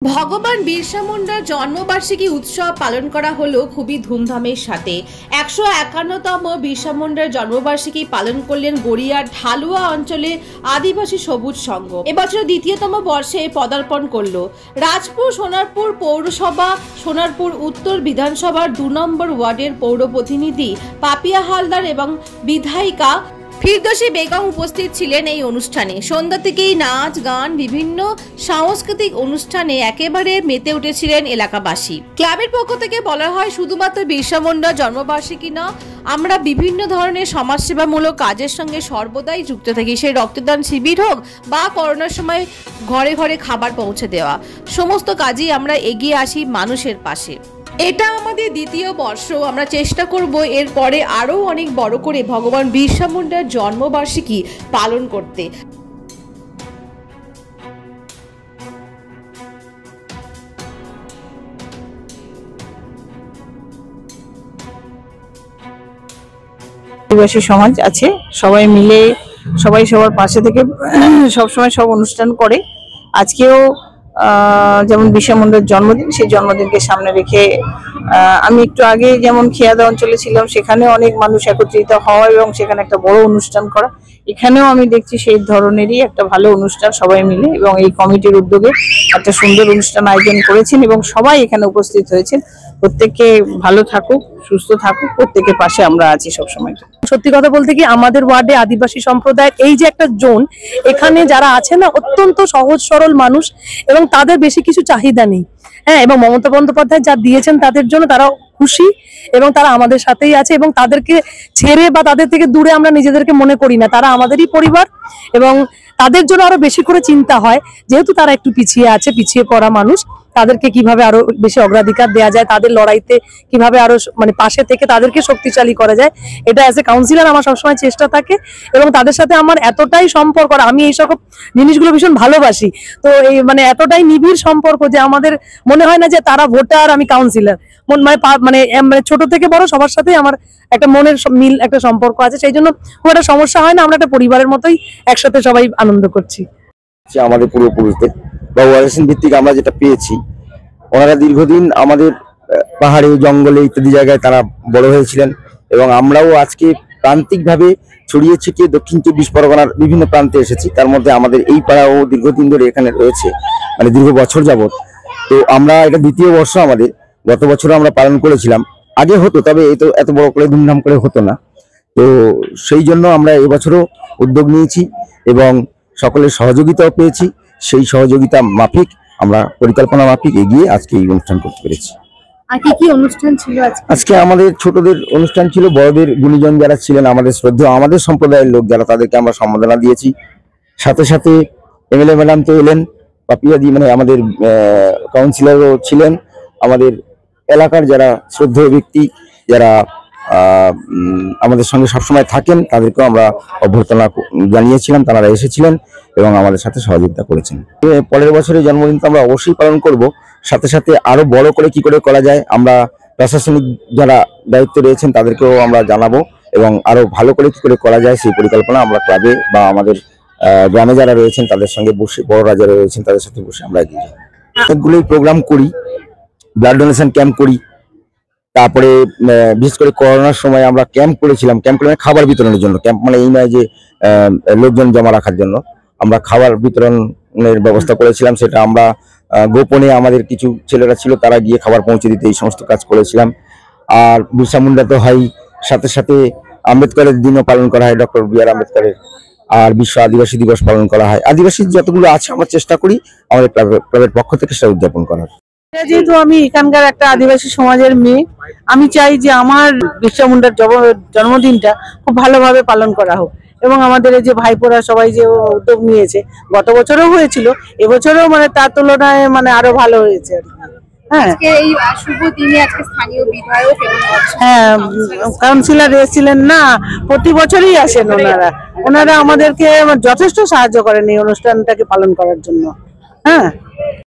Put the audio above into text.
ভগবান বিরসা মুন্ডার জন্মবার্ষিকী উৎসব পালন করা হলো খুবই ধুমধামের সাথে। 151তম বিরসা মুন্ডার জন্মবার্ষিকী পালন করলেন গড়িয়ার ঢালুয়া অঞ্চলে আদিবাসী সবুজ সংঘ। এবছর দ্বিতীয়তম বর্ষে পদার্পণ করলো রাজপুর সোনারপুর পৌরসভা সোনারপুর উত্তর বিধানসভার 2 নম্বর ওয়ার্ডের পৌর প্রতিনিধি পাপিয়া হালদার এবং বিধায়িকা ফিরদৌসী বেগম উপস্থিত ছিলেন এই অনুষ্ঠানে। সন্ধ্যা থেকেই নাচ গান বিভিন্ন সাংস্কৃতিক অনুষ্ঠানে একেবারে মেতে উঠেছিলেন এলাকাবাসী। ক্লাবের পক্ষ থেকে বলা হয়, শুধুমাত্র বিরসা মুন্ডার জন্মবার্ষিকী না, আমরা বিভিন্ন ধরনের সমাজসেবামূলক কাজের সঙ্গে সর্বদাই যুক্ত থাকি। সেই রক্তদান শিবির হোক বা করোনার সময় ঘরে ঘরে খাবার পৌঁছে দেওয়া, সমস্ত কাজেই আমরা এগিয়ে আসি মানুষের পাশে। এটা আমাদের দ্বিতীয় বর্ষ। আমরা চেষ্টা করব এরপরে আরো অনেক বড় করে ভগবান বিরসা মুন্ডার জন্মবার্ষিকী পালন করতে। আদিবাসী সমাজ আছে, সবাই মিলে সবাই সবার পাশে থেকে সবসময় সব অনুষ্ঠান করে। আজকেও যেমন বিরসা মুন্ডার জন্মদিন, সেই জন্মদিনকে সামনে রেখে আমি একটু আগে যেমন খেয়াদা অঞ্চলে ছিলাম, সেখানে অনেক মানুষ একত্রিত হওয়া এবং সেখানে একটা বড় অনুষ্ঠান করা। এখানেও আমি দেখছি সেই ধরনেরই একটা ভালো অনুষ্ঠান সবাই মিলে, এবং এই কমিটির উদ্যোগে একটা সুন্দর অনুষ্ঠান আয়োজন করেছেন এবং সবাই এখানে উপস্থিত হয়েছেন। প্রত্যেকে ভালো থাকুক, সুস্থ থাকুক, প্রত্যেকের পাশে আমরা আছি সবসময়। সত্যি কথা বলতে কি, আমাদের ওয়ার্ডে আদিবাসী সম্প্রদায়ের এই যে একটা জোন, এখানে যারা আছে না, অত্যন্ত সহজ সরল মানুষ এবং তাদের বেশি কিছু চাহিদা নেই। হ্যাঁ, এবং মমতা বন্দ্যোপাধ্যায় যা দিয়েছেন তাদের জন্য তারা খুশি এবং তারা আমাদের সাথেই আছে, এবং তাদেরকে ছেড়ে বা তাদের থেকে দূরে আমরা নিজেদেরকে মনে করি না। তারা আমাদেরই পরিবার এবং তাদের জন্য আরো বেশি করে চিন্তা হয়, যেহেতু তারা একটু পিছিয়ে আছে, পিছিয়ে পড়া মানুষ, তাদেরকে কিভাবে আরো বেশি অগ্রাধিকার দেওয়া যায়, তাদের লড়াইতে কিভাবে আরো পাশে থেকে তাদেরকে শক্তিশালী করা যায়, এটা অ্যাজ এ কাউন্সিলর আমার সবসময় চেষ্টা থাকে। এবং তাদের সাথে আমার এতটাই সম্পর্ক, আমি এইসব জিনিসগুলো ভীষণ ভালোবাসি। তো এই এতটাই নিবিড় সম্পর্ক যে আমাদের মনে হয় না যে তারা ভোটার, আমি কাউন্সিলর। মানে ছোট থেকে বড় সবার সাথেই আমার একটা মনের মিল, একটা সম্পর্ক আছে। সেই জন্য খুব একটা সমস্যা হয় না, আমরা একটা পরিবারের মতোই একসাথে সবাই আনন্দ করছি। আমাদের পূর্বপুরুষদের বা ওয়ারেশন ভিত্তিক আমরা যেটা পেয়েছি, ওনারা দীর্ঘদিন আমাদের পাহাড়ে জঙ্গলে ইত্যাদি জায়গায় তারা বড় হয়েছিলেন, এবং আমরাও আজকে প্রান্তিকভাবে ছড়িয়ে ছিটিয়ে দক্ষিণ 24 পরগনার বিভিন্ন প্রান্তে এসেছি। তার মধ্যে আমাদের এই পাড়াও দীর্ঘদিন ধরে এখানে রয়েছে, দীর্ঘ বছর যাবত। তো আমরা এটা দ্বিতীয় বর্ষ আমাদের। গত বছরও আমরা পালন করেছিলাম, আগে হতো, তবে এত বড় করে ধুমধাম করে হতো না। তো সেই জন্য আমরা এবছরও উদ্যোগ নিয়েছি এবং সকলের সহযোগিতাও পেয়েছি। সেই সহযোগিতা মাফিক আমরা পরিকল্পনা মাফিক এগিয়ে আজকে এই অনুষ্ঠান করতে পেরেছি। আর কি কি অনুষ্ঠান ছিল আজকে? আমাদের ছোটদের অনুষ্ঠান ছিল, বড়দের গুণীজন যারা ছিলেন, আমাদের শ্রদ্ধেয় আমাদের সম্প্রদায়ের লোক যারা, তাদেরকে আমরা সম্মাননা দিয়েছি। সাথে সাথে এমএলএ ম্যাডাম তো এলেন, পাপিয়াদি আমাদের কাউন্সিলরও ছিলেন, আমাদের এলাকার যারা শ্রদ্ধেয় ব্যক্তি যারা আমাদের সঙ্গে সবসময় থাকেন, তাদেরকেও আমরা অভ্যর্থনা জানিয়েছিলাম। তারা এসেছিলেন এবং আমাদের সাথে সহযোগিতা করেছেন। পরের বছরের জন্মদিন তো আমরা অবশ্যই পালন করব। সাথে সাথে আরো বড় করে কি করে করা যায়, আমরা প্রশাসনিক যারা দায়িত্বে রয়েছেন তাদেরকেও আমরা জানাবো, এবং আরো ভালো করে কি করে করা যায় সেই পরিকল্পনা আমরা ক্লাবে বা আমাদের গ্রামে যারা রয়েছেন তাদের সঙ্গে বসে, বড়রা যারা রয়েছেন তাদের সাথে বসে আমরা এগিয়ে যাই। অনেকগুলোই প্রোগ্রাম করি, ব্লাড ডোনেশন ক্যাম্প করি। তারপরে বিশেষ করে করোনার সময় আমরা ক্যাম্প করেছিলাম। ক্যাম্প করে খাবার বিতরণের জন্য, ক্যাম্প এই নয় যে লোকজন জমা রাখার জন্য, আমরা খাবার বিতরণের ব্যবস্থা করেছিলাম। সেটা আমরা গোপনে, আমাদের কিছু ছেলেরা ছিল তারা গিয়ে খাবার পৌঁছে দিতে এই সমস্ত কাজ করেছিলাম। আর বিরসা মুন্ডা তো হয়, সাথে সাথে আম্বেদকরের দিনও পালন করা হয়, ডক্টর বি.আর. আম্বেদকরের। আর বিশ্ব আদিবাসী দিবস পালন করা হয়। আদিবাসী যতগুলো আছে আমরা চেষ্টা করি আমাদের ক্লাবের পক্ষ থেকে সেটা উদযাপন করার। যেহেতু আমি এখানকার একটা আদিবাসী সমাজের মেয়ে, আমি চাই যে আমার বিরসা মুন্ডার জন্মদিনটা খুব ভালোভাবে পালন করা হোক, এবং আমাদের এই যে ভাইপোরা সবাই যে উদ্যোগ নিয়েছে, গত বছরও হয়েছিল, এবছরও তার তুলনায় আরো ভালো হয়েছে আর কি। হ্যাঁ, এই শুভ দিনে আজকে স্থানীয় বিধায়ক এবং কাউন্সিলর এসেছিলেন না, প্রতি বছরই আসেন ওনারা আমাদেরকে যথেষ্ট সাহায্য করেন এই অনুষ্ঠানটাকে পালন করার জন্য। হ্যাঁ।